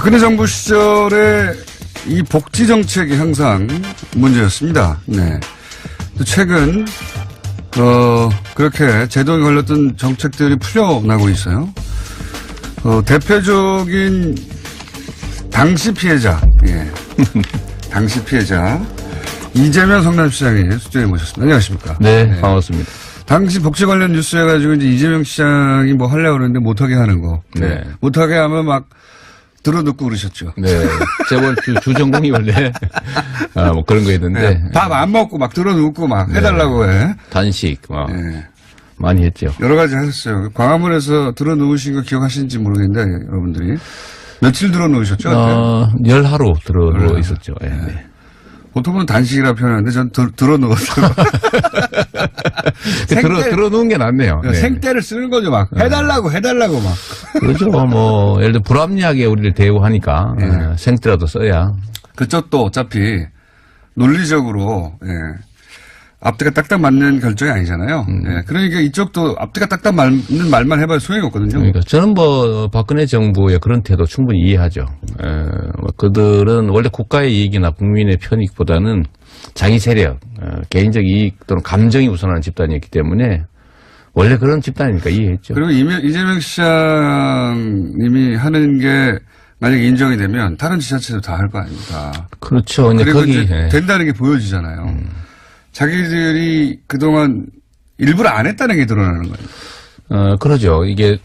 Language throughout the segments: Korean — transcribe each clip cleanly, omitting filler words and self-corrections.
박근혜 정부 시절에 이 복지 정책이 항상 문제였습니다. 네. 최근 그렇게 제도에 걸렸던 정책들이 풀려나고 있어요. 대표적인 당시 피해자, 예. 당시 피해자 이재명 성남시장이 수조에 모셨습니다. 안녕하십니까? 네, 네, 반갑습니다. 당시 복지 관련 뉴스 해가지고 이제 이재명 시장이 뭐 하려고 그러는데 못하게 하는 거. 네. 못하게 하면 막 들어눕고 그러셨죠. 네. 재벌 주전공이 원래, 뭐 그런 거 있는데. 네. 밥 안 먹고 막 들어눕고 막 해달라고 해. 단식, 네. 많이 했죠. 여러 가지 하셨어요. 광화문에서 들어누우신 거 기억하시는지 모르겠는데, 여러분들이. 며칠 들어누우셨죠? 열하루 들어누워 있었죠. 네. 네. 보통은 단식이라 표현하는데 전 들어누웠어요. 들어누운 게 낫네요. 네. 생떼를 쓰는 거죠, 막. 해달라고 막. 그렇죠. 뭐, 예를 들어 불합리하게 우리를 대우하니까, 네. 생떼라도 써야. 그쪽도 어차피 논리적으로, 예. 앞뒤가 딱딱 맞는 결정이 아니잖아요. 예. 그러니까 이쪽도 앞뒤가 딱딱 맞는 말만 해봐야 소용이 없거든요. 그러니까 저는 뭐 박근혜 정부의 그런 태도 충분히 이해하죠. 그들은 원래 국가의 이익이나 국민의 편익보다는 자기 세력, 개인적 이익 또는 감정이 우선하는 집단이었기 때문에 원래 그런 집단이니까 이해했죠. 그리고 이재명 시장님이 하는 게 만약에 인정이 되면 다른 지자체도 다 할 거 아닙니까? 그렇죠. 그리고 거기 이제 된다는 게 보여지잖아요. 자기들이 그동안 일부러 안 했다는 게 드러나는 거예요. 그러죠. 이게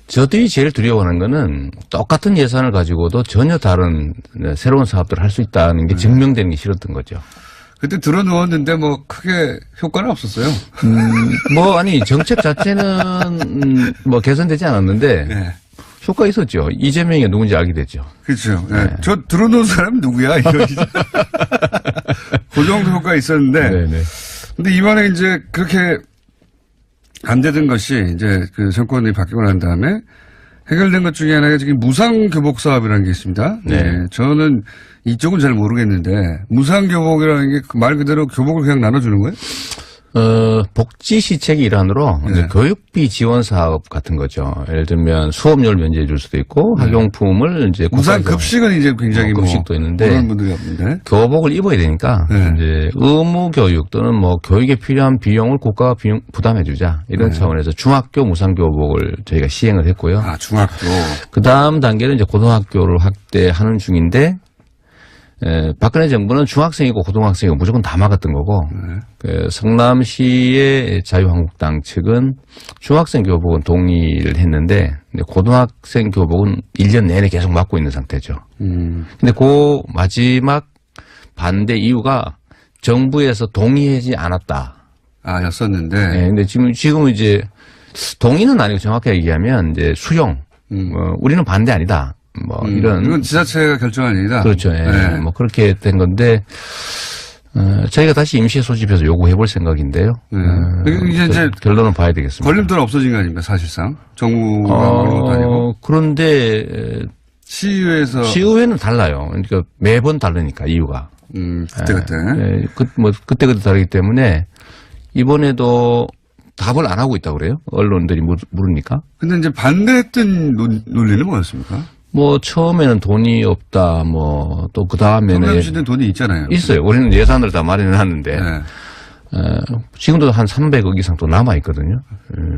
저들이 제일 두려워하는 거는 똑같은 예산을 가지고도 전혀 다른 새로운 사업들을 할 수 있다는 게 증명되는 게 싫었던 거죠. 그때 들어누웠는데 뭐 크게 효과는 없었어요. 아니 정책 자체는 뭐 개선되지 않았는데 네. 효과 있었죠. 이재명이 누군지 알게 됐죠. 그렇죠. 네. 네. 저 들어놓은 사람 누구야? 그 정도 효과가 있었는데. 네네. 근데 이번에 이제 그렇게 안 되던 것이 이제 그 정권이 바뀌고 난 다음에 해결된 것 중에 하나가 지금 무상교복 사업이라는 게 있습니다. 네. 네. 저는 이쪽은 잘 모르겠는데 무상교복이라는 게 말 그대로 교복을 그냥 나눠주는 거예요? 복지시책의 일환으로 네. 이제 교육비 지원 사업 같은 거죠. 예를 들면 수업료를 면제해 줄 수도 있고 네. 학용품을 이제 무상 급식은 이제 굉장히 급식도 있는데 그런 분들이 없는데 교복을 입어야 되니까 네. 이제 의무 교육 또는 뭐 교육에 필요한 비용을 국가가 부담해 주자 이런 네. 차원에서 중학교 무상 교복을 저희가 시행을 했고요. 아, 중학교. 그다음 단계는 이제 고등학교를 확대하는 중인데 박근혜 정부는 중학생이고 고등학생이고 무조건 다 막았던 거고, 성남시의 자유한국당 측은 중학생 교복은 동의를 했는데, 고등학생 교복은 1년 내내 계속 막고 있는 상태죠. 근데 그 마지막 반대 이유가 정부에서 동의하지 않았다. 아, 였었는데. 네, 근데 지금은 이제 동의는 아니고 정확하게 얘기하면 이제 수용. 우리는 반대 아니다. 이건 지자체가 결정할 일이다. 그렇죠. 예. 네. 뭐 그렇게 된 건데 저희가 다시 임시에 소집해서 요구해 볼 생각인데요. 네. 이제 결론은 봐야 되겠습니다. 걸림돌 없어진 거 아닙니까, 사실상? 정부가 걸린 것도 아니고. 그런데 시의회는 달라요. 그러니까 매번 다르니까 이유가. 그때. 예. 그때 다르기 때문에 이번에도 답을 안 하고 있다고 그래요? 언론들이 물으니까. 근데 이제 반대했던 논리는 뭐였습니까? 처음에는 돈이 없다, 또 그 다음에는. 성남시는 돈이 있잖아요. 있어요. 우리는 예산을 다 마련해놨는데. 네. 지금도 한 300억 이상 또 남아있거든요.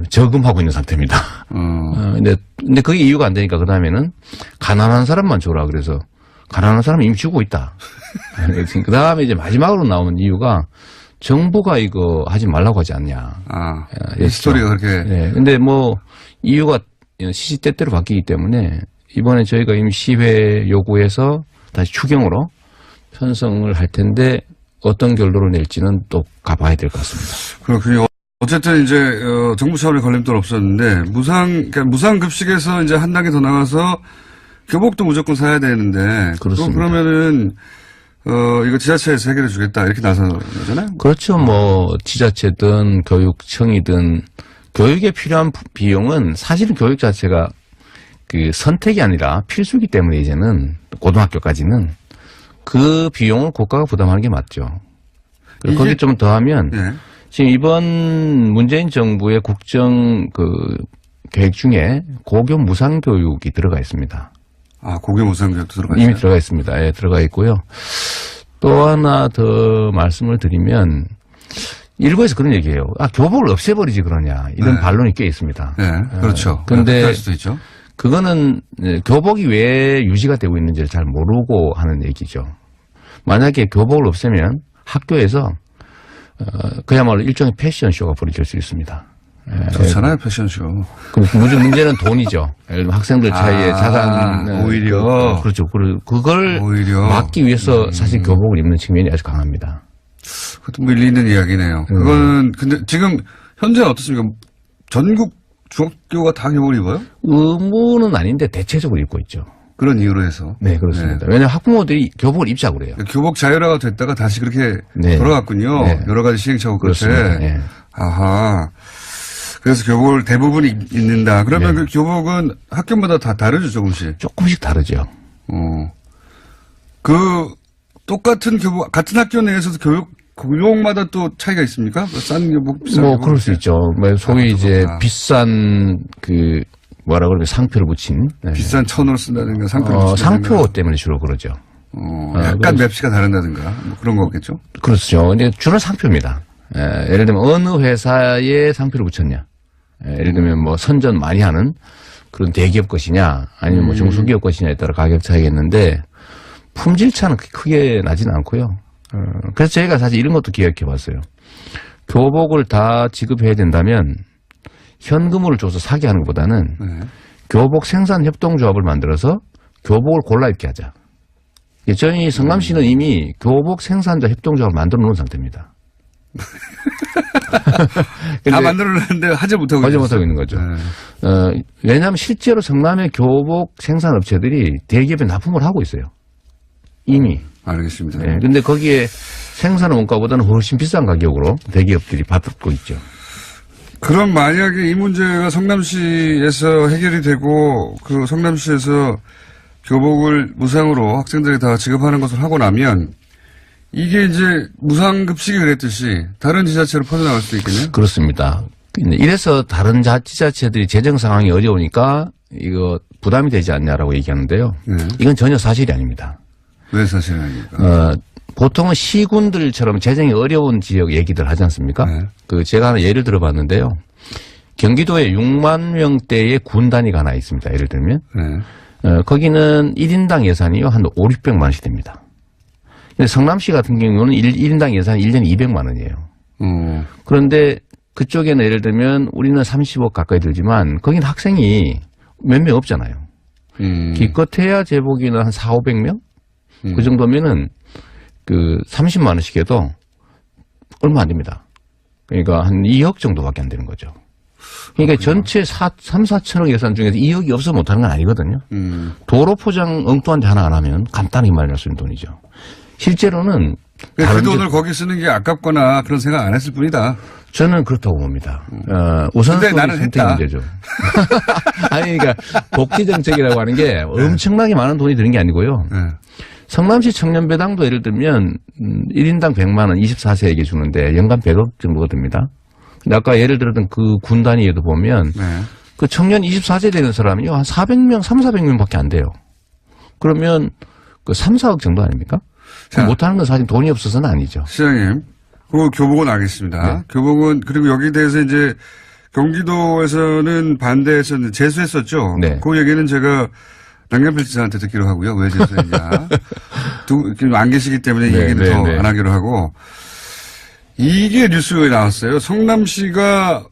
저금하고 있는 상태입니다. 근데 그게 이유가 안 되니까 그 다음에는 가난한 사람만 줘라. 그래서 가난한 사람은 이미 주고 있다. 그 다음에 이제 마지막으로 나온 이유가 정부가 이거 하지 말라고 하지 않냐. 이 스토리가 그렇게. 네. 근데 이유가 시시때때로 바뀌기 때문에 이번에 저희가 임시회 요구해서 다시 추경으로 편성을 할 텐데 어떤 결론을 낼지는 또 가봐야 될 것 같습니다. 그렇군요. 어쨌든 이제 정부 차원의 걸림돌 없었는데 무상급식에서 이제 한 단계 더 나가서 교복도 무조건 사야 되는데 그렇습니다. 그러면은 이거 지자체에서 해결해 주겠다 이렇게 나서는 거잖아요. 그렇죠. 지자체든 교육청이든 교육에 필요한 비용은 사실은 교육 자체가 그 선택이 아니라 필수이기 때문에 이제는 고등학교까지는 그 비용을 국가가 부담하는 게 맞죠. 거기 좀 더하면 네. 지금 이번 문재인 정부의 국정 계획 중에 고교 무상교육이 들어가 있습니다. 아, 고교 무상교육도 들어가 있어요? 이미 들어가 있습니다. 예, 들어가 있고요. 또 하나 더 말씀을 드리면 일부에서 그런 얘기예요. 아, 교복을 없애버리지 그러냐 이런 네. 반론이 꽤 있습니다. 네, 그렇죠. 그런데 그럴 수도 있죠. 그거는 교복이 왜 유지가 되고 있는지를 잘 모르고 하는 얘기죠. 만약에 교복을 없애면 학교에서 그야말로 일종의 패션쇼가 벌어질 수 있습니다. 좋잖아요, 패션쇼. 문제는 돈이죠. 예를 들면 학생들 사이에 자산 오히려 그렇죠. 그걸 오히려 막기 위해서 사실 교복을 입는 측면이 아주 강합니다. 그것도 뭐 일리 있는 이야기네요. 그거는 근데 지금 현재는 어떻습니까? 전국 중학교가 다 교복을 입어요? 의무는 아닌데 대체적으로 입고 있죠. 그런 이유로 해서. 네, 그렇습니다. 왜냐하면 학부모들이 교복을 입자고 그래요. 교복 자율화가 됐다가 다시 그렇게 네. 돌아갔군요. 네. 여러 가지 시행착오 끝에. 그렇습니다. 네. 아하. 그래서 교복을 대부분 입는다. 그러면 네. 그 교복은 학교마다 다 다르죠, 조금씩. 조금씩 다르죠. 그 똑같은 교복, 같은 학교 내에서도 교복마다 또 차이가 있습니까? 싼 교복, 비싼 교복. 그럴 수 있죠. 소위 이제 비싼 뭐라 그러면 상표를 붙인. 네. 비싼 천으로 쓴다든가 상표를 붙인다든가. 상표 때문에 주로 그러죠. 약간 맵시가 다른다든가 뭐 그런 거겠죠? 그렇죠. 근데 주로 상표입니다. 예를 들면 어느 회사에 상표를 붙였냐. 예를 들면 뭐 선전 많이 하는 그런 대기업 것이냐 아니면 뭐 중소기업 것이냐에 따라 가격 차이가 있는데 품질 차는 크게 나지는 않고요. 그래서 저희가 사실 이런 것도 기획해 봤어요. 교복을 다 지급해야 된다면 현금으로 줘서 사게 하는 것보다는 교복 생산 협동조합을 만들어서 교복을 골라 입게 하자. 저희 성남시는 이미 교복 생산자 협동조합을 만들어 놓은 상태입니다. 다 만들어놨는데 하지 못하고 있는 거죠. 네. 왜냐하면 실제로 성남의 교복 생산 업체들이 대기업에 납품을 하고 있어요. 이미. 알겠습니다. 네. 근데 거기에 생산 원가보다는 훨씬 비싼 가격으로 대기업들이 받고 있죠. 그럼 만약에 이 문제가 성남시에서 해결이 되고 그 성남시에서 교복을 무상으로 학생들이 다 지급하는 것을 하고 나면 이게 이제 무상급식이 그랬듯이 다른 지자체로 퍼져나갈 수도 있겠네요? 그렇습니다. 이래서 다른 지자체들이 재정 상황이 어려우니까 이거 부담이 되지 않냐라고 얘기하는데요. 이건 전혀 사실이 아닙니다. 왜 사실이 아닙니까? 보통은 시군들처럼 재정이 어려운 지역 얘기들 하지 않습니까? 제가 하나 예를 들어봤는데요. 경기도에 6만 명대의 군 단위가 하나 있습니다. 예를 들면. 거기는 1인당 예산이요. 한 5, 600만 원씩 됩니다. 근데 성남시 같은 경우는 1인당 예산이 1년에 200만 원이에요. 그런데 그쪽에는 예를 들면 우리는 30억 가까이 들지만 거긴 학생이 몇 명 없잖아요. 기껏해야 제복이는 한 4, 500명? 그 정도면은 30만 원씩 해도 얼마 안 됩니다. 그러니까 한 2억 정도밖에 안 되는 거죠. 그러니까 전체 3, 4천억 예산 중에서 2억이 없어 못하는 건 아니거든요. 도로 포장 엉뚱한 데 하나 안 하면 간단히 마련할 수 있는 돈이죠. 실제로는 그 돈을 거기 쓰는 게 아깝거나 그런 생각 안 했을 뿐이다. 저는 그렇다고 봅니다. 우선순위 선택 문제죠. 아니 그러니까 복지 정책이라고 하는 게 엄청나게 많은 돈이 드는 게 아니고요. 성남시 청년배당도 예를 들면 1인당 100만 원 24세에게 주는데 연간 100억 정도가 듭니다. 근데 아까 예를 들었던 그 군 단위에도 보면 그 청년 24세 되는 사람이요 한 400명, 3, 400명밖에 안 돼요. 그러면 그 3, 4억 정도 아닙니까? 못하는 건 사실 돈이 없어서는 아니죠. 시장님, 그 교복은 알겠습니다. 네. 교복은 그리고 여기에 대해서 이제 경기도에서는 반대해서 제수했었죠. 네. 그 얘기는 제가 남경필 지사한테 듣기로 하고요. 왜 제수했냐. 안 계시기 때문에 이 얘기는 더 안 하기로 하고. 이게 뉴스에 나왔어요. 성남시가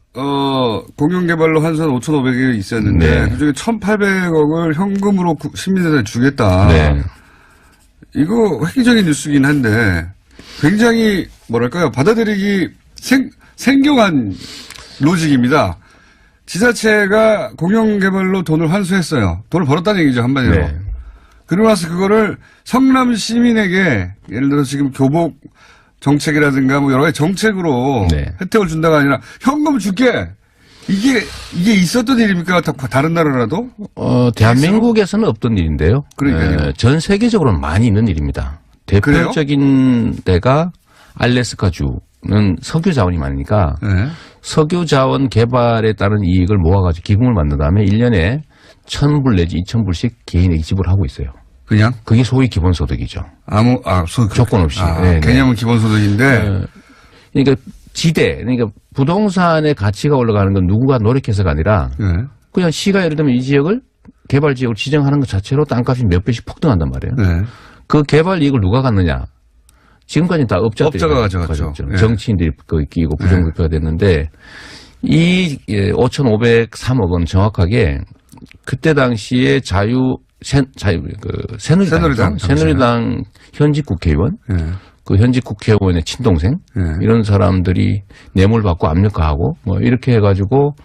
공영개발로 환수한 5,500억이 있었는데 그중에 1,800억을 현금으로 시민들한테 주겠다. 네. 이거 획기적인 뉴스긴 한데 굉장히 뭐랄까요. 받아들이기 생경한 로직입니다. 지자체가 공영개발로 돈을 환수했어요. 돈을 벌었다는 얘기죠. 한마디로. 네. 그러고 나서 그거를 성남 시민에게 예를 들어서 지금 교복 정책이라든가 뭐 여러 가지 정책으로 혜택을 준다가 아니라 현금 줄게. 이게 있었던 일입니까? 다른 나라라도? 대한민국에서는 없던 일인데요. 그러니까요. 전 세계적으로는 많이 있는 일입니다. 대표적인 데가 알래스카주는 석유 자원이 많으니까 석유 자원 개발에 따른 이익을 모아가지고 기금을 만든 다음에 1년에 1,000불 내지 2,000불씩 개인에게 지불하고 있어요. 그냥? 그게 소위 기본소득이죠. 조건 없이. 네, 개념은 기본소득인데. 그러니까 그러니까 부동산의 가치가 올라가는 건 누구가 노력해서가 아니라 네. 그냥 시가 예를 들면 이 지역을 개발 지역을 지정하는 것 자체로 땅값이 몇 배씩 폭등한단 말이에요. 네. 그 개발 이익을 누가 갖느냐? 지금까지 다 업자가 가져갔죠. 예. 정치인들이 거기 끼고 부정부패가 됐는데 이 5,503억 원 정확하게 그때 당시에 새누리당 현직 국회의원, 그 현직 국회의원의 친동생 이런 사람들이 뇌물 받고 압력화하고 뭐 이렇게 해가지고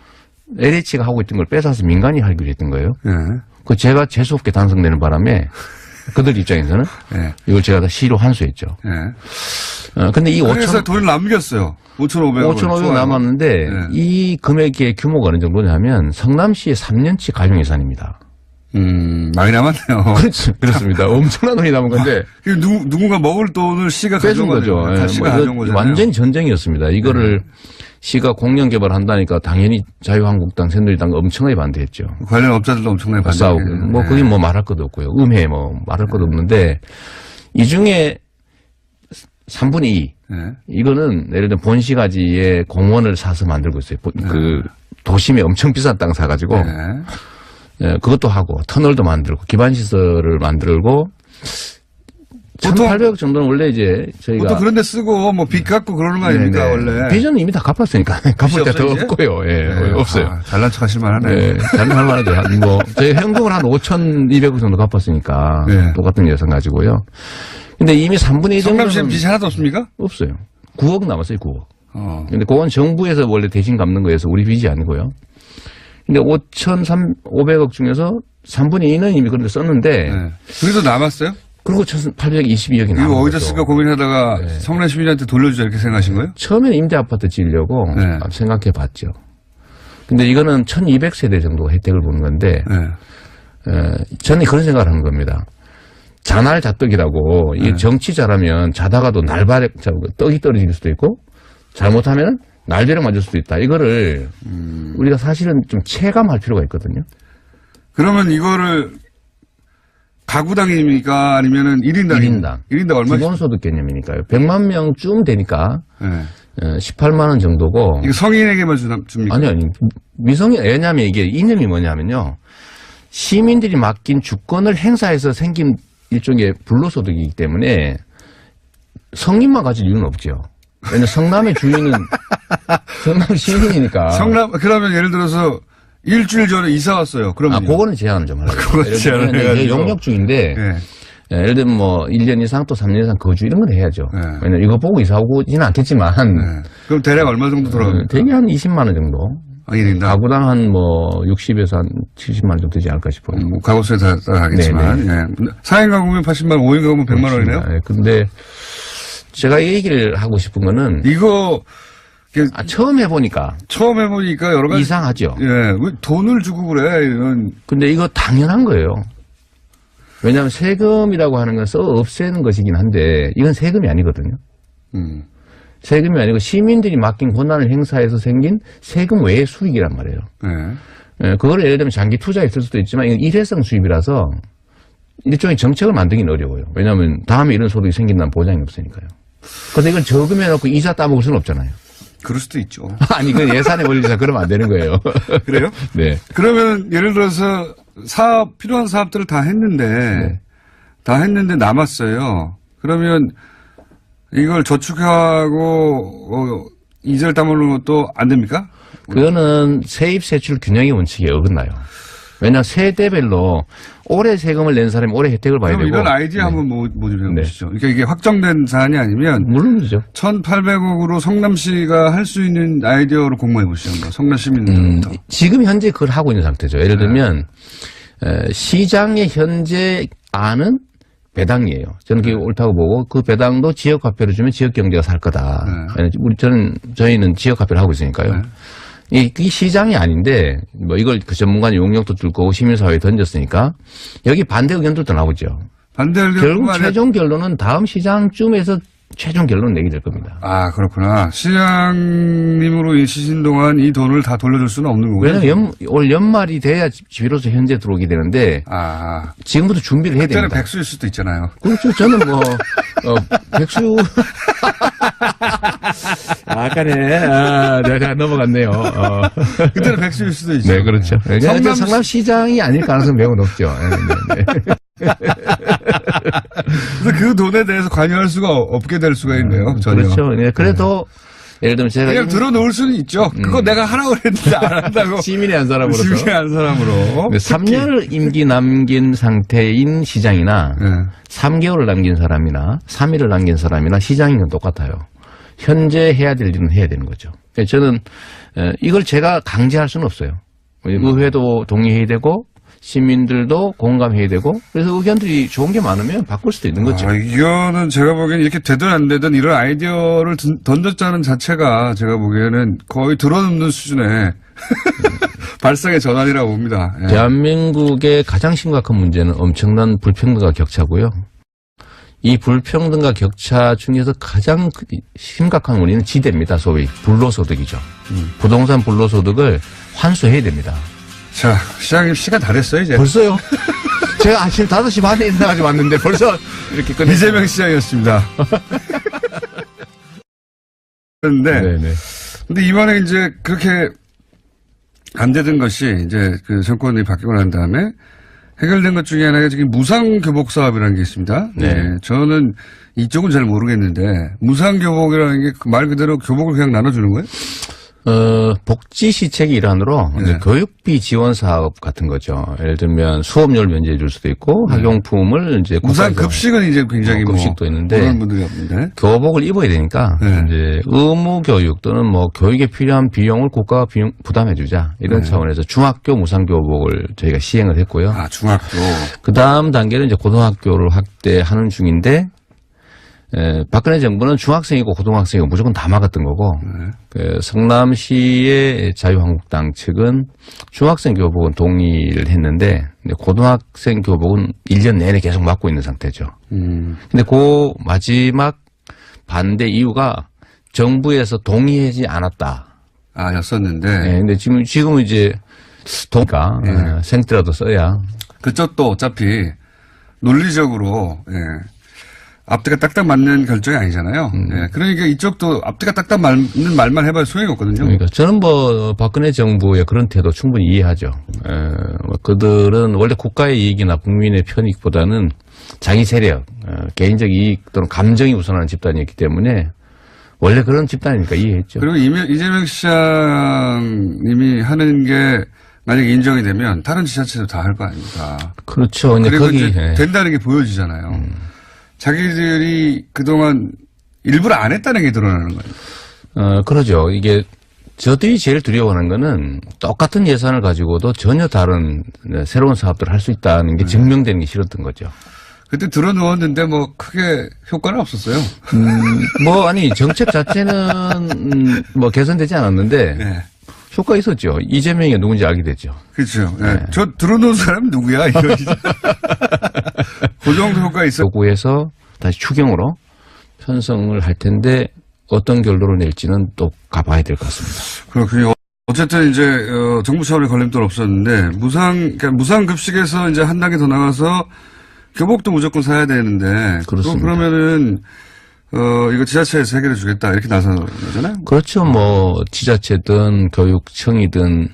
LH가 하고 있던 걸 뺏어서 민간이 하기로 했던 거예요. 그 제가 재수없게 당선되는 바람에 그들 입장에서는 이걸 제가 다 시로 환수했죠. 근데 이 그래서 돈을 남겼어요. 5,500원 남았는데 이 금액의 규모가 어느 정도냐면 성남시의 3년치 가용 예산입니다. 많이 남았네요. 그렇습니다. 엄청난 돈이 남은 건데. 누군가 먹을 돈을 시가 뺏은 거죠. 시가 가져온 거잖아요. 완전히 전쟁이었습니다. 이거를 시가 공영 개발한다니까 당연히 자유한국당, 새누리당 엄청나게 반대했죠. 관련 업자들도 엄청나게 싸우고. 그게 뭐 말할 것도 없고요. 음해 말할 것도 없는데 이 중에 3분의 2. 이거는 예를 들면 본시가지에 공원을 사서 만들고 있어요. 그 도심에 엄청 비싼 땅 사가지고. 그것도 하고 터널도 만들고 기반시설을 만들고 1,800억 정도는 원래 이제 저희가 보통 그런 데 쓰고 뭐 빚 갚고 그러는 거 아닙니까 원래. 빚은 이미 다 갚았으니까 갚을 때 더 없고요. 없어요. 잘난 척 하실 만하네. 잘난 만하죠. 뭐 저희 현금을 한 5,200억 정도 갚았으니까 똑같은 예산 가지고요. 근데 이미 3분의 2 정도는 성남시엔 빚이 하나도 없습니까? 없어요. 9억 남았어요. 9억. 근데 그건 정부에서 원래 대신 갚는 거여서 우리 빚이 아니고요. 근데 5,500억 중에서 3분의 2는 이미 그런데 썼는데. 그래도 남았어요? 그리고 1,822억이 남았어요. 이거 어디다 쓸까 고민하다가 성남 시민한테 돌려주자 이렇게 생각하신 거예요? 처음에는 임대아파트 지으려고 생각해 봤죠. 근데 이거는 1,200세대 정도 혜택을 보는 건데. 저는 그런 생각을 하는 겁니다. 자날자떡이라고 이 정치 잘하면 자다가도 떡이 떨어질 수도 있고 잘못하면 날벼락 맞을 수도 있다. 이거를 우리가 사실은 좀 체감할 필요가 있거든요. 그러면 이거를 가구당입니까? 아니면은 1인당? 1인당 얼마? 기본소득 개념이니까요. 100만 명쯤 되니까 18만 원 정도고. 이거 성인에게만 줍니까? 아니. 미성인, 왜냐하면 이게 이념이 뭐냐면요. 시민들이 맡긴 주권을 행사해서 생긴 일종의 불로소득이기 때문에 성인만 가질 이유는 없죠. 왜냐면 성남의 주인은 성남 시민이니까. 그러면 예를 들어서 일주일 전에 이사 왔어요. 그러면. 그거는 제한을 좀 하려고. 그건 제한을 해가지고. 용역 중인데. 예를 들면 뭐 1년 이상 또 3년 이상 거주 이런 건 해야죠. 왜냐면 이거 보고 이사 오지는 않겠지만. 그럼 대략 얼마 정도 들어갑니까? 대개 한 20만 원 정도. 1인당? 가구당 한 뭐 60에서 한 70만 원 정도 되지 않을까 싶어요. 뭐 가구수에 따라가겠지만. 4인 가구면 80만 원, 5인 가구면 100만 원이네요? 근데 제가 이 얘기를 하고 싶은 거는. 이거. 처음 해보니까 여러 가지. 이상하죠. 왜 돈을 주고 그래, 이런. 근데 이거 당연한 거예요. 왜냐하면 세금이라고 하는 건 없애는 것이긴 한데, 이건 세금이 아니거든요. 세금이 아니고 시민들이 맡긴 권한을 행사해서 생긴 세금 외의 수익이란 말이에요. 그거를 예를 들면 장기 투자에 쓸 수도 있지만, 이건 일회성 수입이라서 일종의 정책을 만들기는 어려워요. 왜냐하면 다음에 이런 소득이 생긴다는 보장이 없으니까요. 그래서 이걸 저금해놓고 이자 따먹을 수는 없잖아요. 그럴 수도 있죠. 아니, 그 예산에 올리자 그러면 안 되는 거예요. 그래요? 네. 그러면 예를 들어서 필요한 사업들을 다 했는데 남았어요. 그러면 이걸 저축하고 이자를 따먹는 것도 안 됩니까? 그거는 세입 세출 균형의 원칙에 어긋나요. 왜냐하면 세대별로 올해 세금을 낸 사람이 올해 혜택을 봐야 되고. 이런 아이디어 한번 모집해 보시죠. 그러니까 이게 확정된 사안이 아니면. 물론이죠. 1,800억으로 성남시가 할 수 있는 아이디어로 공모해 보시죠. 성남 시민들부터. 지금 현재 그걸 하고 있는 상태죠. 예를 들면 시장의 현재 안은 배당이에요. 저는 그게 옳다고 보고 그 배당도 지역화폐로 주면 지역경제가 살 거다. 저희는 지역화폐를 하고 있으니까요. 이 시장이 아닌데, 뭐 이걸 그 전문가는 용역도 줄 거고 시민사회에 던졌으니까, 여기 반대 의견들도 나오죠. 반대 의견. 결국 최종 결론은 다음 시장쯤에서 최종 결론 내게 될 겁니다. 아, 그렇구나. 시장님으로 있으신 동안 이 돈을 다 돌려줄 수는 없는 거고요. 왜냐면 올 연말이 돼야 비로소 현재 들어오게 되는데 지금부터 준비를 해야 됩니다. 그때는 백수일 수도 있잖아요. 그렇죠. 저는 백수. 아까네. 내가 넘어갔네요. 그때는 백수일 수도 있죠. 네, 그렇죠. 성남시장이 아닐 가능성이 매우 높죠. 네. 그래서 그 돈에 대해서 관여할 수가 없게 될 수가 있네요. 전혀. 그렇죠. 네, 그래도 예를 들면 제가 그냥 들어놓을 수는 있죠. 그거 내가 하라고 했는데 안 한다고. 시민의 한 사람으로서. 시민의 한 사람으로. 3년을 임기 남긴 상태인 시장이나 3개월을 남긴 사람이나 3일을 남긴 사람이나 시장인 건 똑같아요. 현재 해야 될 일은 해야 되는 거죠. 저는 이걸 제가 강제할 수는 없어요. 의회도 동의해야 되고 시민들도 공감해야 되고 그래서 의견들이 좋은 게 많으면 바꿀 수도 있는 거죠. 이거는 제가 보기에는 이렇게 되든 안 되든 이런 아이디어를 던졌자는 자체가 제가 보기에는 거의 들어눕는 수준의 발상의 전환이라고 봅니다. 예. 대한민국의 가장 심각한 문제는 엄청난 불평등과 격차고요. 이 불평등과 격차 중에서 가장 심각한 원인은 지대입니다. 소위 불로소득이죠. 부동산 불로소득을 환수해야 됩니다. 자, 시장님 시간 다 됐어요, 이제. 벌써요? 제가 아침 5시 반에 일어나가지고 왔는데 벌써 이렇게 끝냈어요. 이재명 시장이었습니다. 근데 이번에 이제 그렇게 안 되던 것이 이제 그 정권이 바뀌고 난 다음에 해결된 것 중에 하나가 지금 무상교복 사업이라는 게 있습니다. 네. 저는 이쪽은 잘 모르겠는데 무상교복이라는 게 말 그대로 교복을 그냥 나눠주는 거예요? 복지 시책의 일환으로 이제 교육비 지원 사업 같은 거죠. 예를 들면 수업료를 면제해 줄 수도 있고 학용품을 이제 무상 급식은 이제 굉장히 급식도 있는데 그런 분들이 없는데 교복을 입어야 되니까 이제 의무 교육 또는 뭐 교육에 필요한 비용을 국가가 부담해 주자 이런 차원에서 중학교 무상 교복을 저희가 시행을 했고요. 아, 중학교. 그다음 단계는 이제 고등학교를 확대하는 중인데 박근혜 정부는 중학생이고 고등학생이고 무조건 다 막았던 거고 성남시의 자유한국당 측은 중학생 교복은 동의를 했는데 고등학생 교복은 1년 내내 계속 막고 있는 상태죠. 근데 그 마지막 반대 이유가 정부에서 동의하지 않았다. 아, 였었는데. 네, 근데 지금은 이제 동의가 생태라도 써야. 그쪽도 어차피 논리적으로 앞뒤가 딱딱 맞는 결정이 아니잖아요. 그러니까 이쪽도 앞뒤가 딱딱 맞는 말만 해봐야 소용이 없거든요. 그러니까 저는 박근혜 정부의 그런 태도 충분히 이해하죠. 그들은 원래 국가의 이익이나 국민의 편익보다는 자기 세력, 개인적 이익 또는 감정이 우선하는 집단이었기 때문에 원래 그런 집단이니까 이해했죠. 그리고 이재명 시장님이 하는 게 만약에 인정이 되면 다른 지자체도 다 할 거 아닙니까? 그렇죠. 그리고 이제 된다는 게 보여지잖아요. 자기들이 그동안 일부러 안 했다는 게 드러나는 거예요. 그러죠. 이게 저들이 제일 두려워하는 거는 똑같은 예산을 가지고도 전혀 다른 새로운 사업들을 할 수 있다는 게 증명되는 게 싫었던 거죠. 그때 들어누웠는데 뭐 크게 효과는 없었어요. 아니 정책 자체는 뭐 개선되지 않았는데 효과 있었죠. 이재명이 누군지 알게 됐죠. 그렇죠. 저 들어놓은 사람 누구야? 이거 그 정도 효과 있어. 요구해서 다시 추경으로 편성을 할 텐데 어떤 결론을 낼지는 또 가봐야 될 것 같습니다. 그렇군요. 어쨌든 이제 정부 차원의 걸림돌 없었는데 무상 급식에서 이제 한 단계 더 나가서 교복도 무조건 사야 되는데 그렇습니다. 그러면은 이거 지자체에서 해결해 주겠다 이렇게 나서는 거잖아요. 그렇죠. 지자체든 교육청이든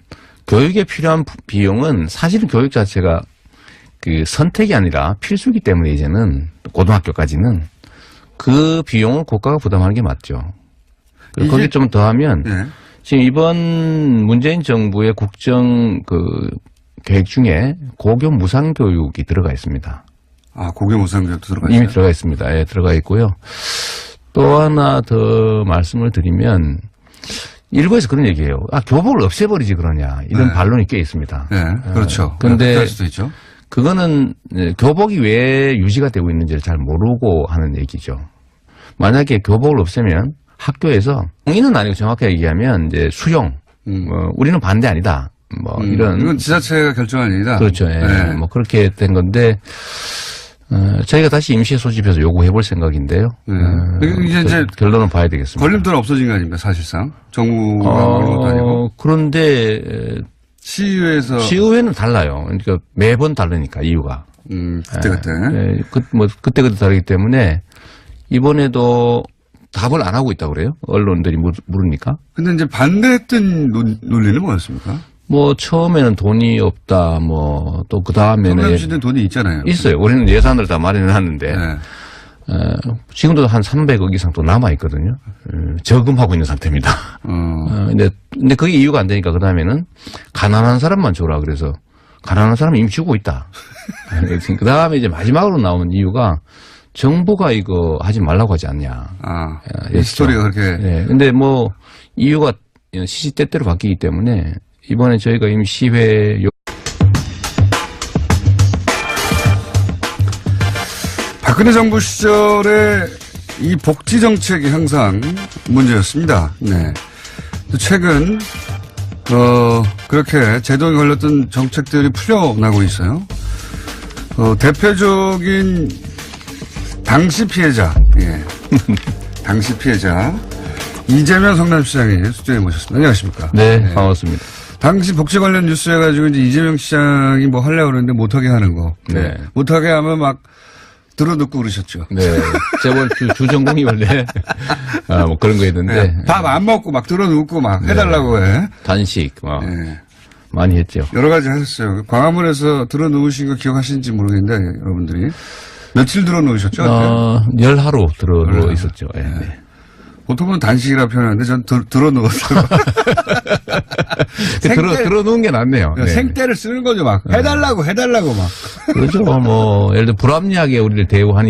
교육에 필요한 비용은 사실은 교육 자체가 그 선택이 아니라 필수이기 때문에 이제는 고등학교까지는 그 비용을 국가가 부담하는 게 맞죠. 거기 좀 더하면 지금 이번 문재인 정부의 국정 계획 중에 고교 무상 교육이 들어가 있습니다. 아, 고교 무상 교육도 들어가 있어요? 이미 들어가 있습니다. 예, 들어가 있고요. 또 하나 더 말씀을 드리면 일부에서 그런 얘기예요. 교복을 없애버리지 그러냐 이런 반론이 꽤 있습니다. 네, 그렇죠. 그런데 그럴 수도 있죠. 그거는 교복이 왜 유지가 되고 있는지를 잘 모르고 하는 얘기죠. 만약에 교복을 없애면 학교에서 동의는 아니고 정확하게 얘기하면 이제 수용, 우리는 반대 아니다. 이건 지자체가 결정한 일이다. 그렇죠. 예. 그렇게 된 건데 저희가 다시 임시회 소집해서 요구해 볼 생각인데요. 이제 결론은 봐야 되겠습니다. 걸림돌 없어진 거 아닙니까, 사실상? 정부가 그런 것도 아니고. 그런데 시의회는 달라요. 그러니까 매번 다르니까 이유가. 그때. 그때 다르기 때문에 이번에도 답을 안 하고 있다고 그래요. 언론들이 물으니까. 근데 이제 반대했던 논리는 뭐였습니까? 뭐 처음에는 돈이 없다. 뭐 또 그 다음에는 성남시는 돈이 있잖아요. 있어요. 우리는 예산을 다 마련해놨는데 지금도 한 300억 이상 또 남아 있거든요. 저금하고 있는 상태입니다. 근데 그게 이유가 안 되니까 그 다음에는 가난한 사람만 줘라. 그래서 가난한 사람 이미 주고 있다. 그 다음에 이제 마지막으로 나오는 이유가 정부가 이거 하지 말라고 하지 않냐. 이 스토리가 그렇게. 네. 근데 뭐 이유가 시시때때로 바뀌기 때문에 이번에 저희가 임시회 박근혜 정부 시절에 이 복지 정책이 항상 문제였습니다. 네. 또 최근 그렇게 제동에 걸렸던 정책들이 풀려나고 있어요. 대표적인 당시 피해자, 당시 피해자 이재명 성남시장이 스튜디오에 모셨습니다. 안녕하십니까? 네, 반갑습니다. 당시 복지 관련 뉴스 해가지고 이제 이재명 시장이 뭐 하려고 그러는데 못하게 하는 거. 네. 못하게 하면 막 들어눕고 그러셨죠. 네. 재벌 주전공이 원래, 뭐 그런 거 했는데. 밥 안 먹고 막 들어눕고 막 해달라고 해. 단식, 많이 했죠. 여러 가지 하셨어요. 광화문에서 들어누우신 거 기억하시는지 모르겠는데, 여러분들이. 며칠 들어누우셨죠? 열하루 들어누워 있었죠. 네. 보통은 단식이라 표현하는데 전 들어누웠어요. 들어누운 게 낫네요. 네. 생떼를 쓰는 거죠. 막 해달라고 막. 그렇죠. 뭐 예를 들어 불합리하게 우리를 대우하니